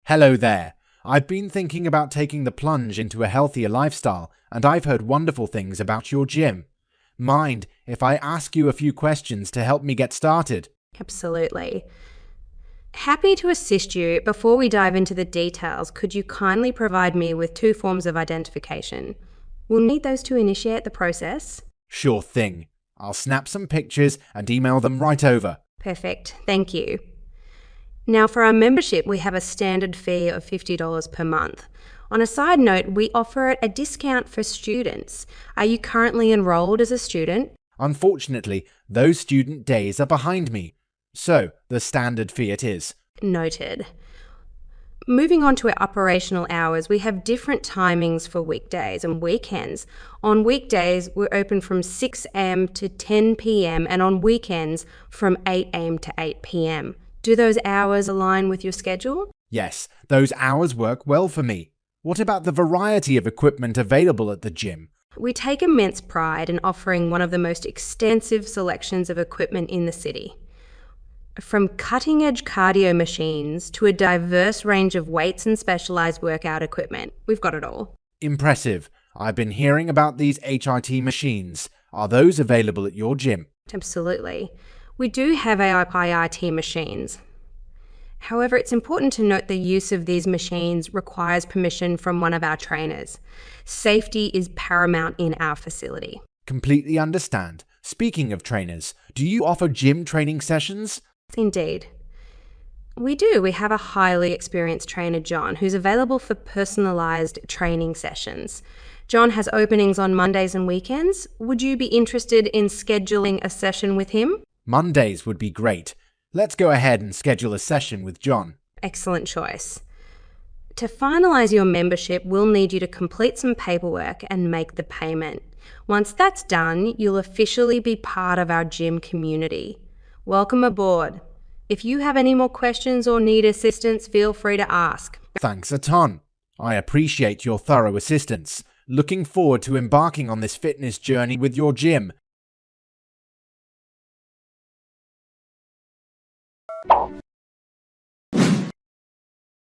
Hello there. I've been thinking about taking the plunge into a healthier lifestyle, and I've heard wonderful things about your gym. Mind if I ask you a few questions to help me get started? Absolutely. Happy to assist you. Before we dive into the details, could you kindly provide me with 2 forms of identification? We'll need those to initiate the process. Sure thing. I'll snap some pictures and email them right over. Perfect. Thank you. Now, for our membership, we have a standard fee of $50 per month. On a side note, we offer a discount for students. Are you currently enrolled as a student? Unfortunately, those student days are behind me. So, the standard fee it is. Noted. Moving on to our operational hours, we have different timings for weekdays and weekends. On weekdays, we're open from 6 a.m. to 10 p.m. and on weekends from 8 a.m. to 8 p.m. Do those hours align with your schedule? Yes, those hours work well for me. What about the variety of equipment available at the gym? We take immense pride in offering one of the most extensive selections of equipment in the city. From cutting-edge cardio machines to a diverse range of weights and specialized workout equipment, we've got it all. Impressive. I've been hearing about these HIT machines. Are those available at your gym? Absolutely. We do have AIIT machines. However, it's important to note the use of these machines requires permission from one of our trainers. Safety is paramount in our facility. Completely understand. Speaking of trainers, do you offer gym training sessions? Indeed. We do. We have a highly experienced trainer, John, who's available for personalized training sessions. John has openings on Mondays and weekends. Would you be interested in scheduling a session with him? Mondays would be great. Let's go ahead and schedule a session with John. Excellent choice. To finalize your membership, we'll need you to complete some paperwork and make the payment. Once that's done, you'll officially be part of our gym community. Welcome aboard. If you have any more questions or need assistance, feel free to ask. Thanks a ton. I appreciate your thorough assistance. Looking forward to embarking on this fitness journey with your gym.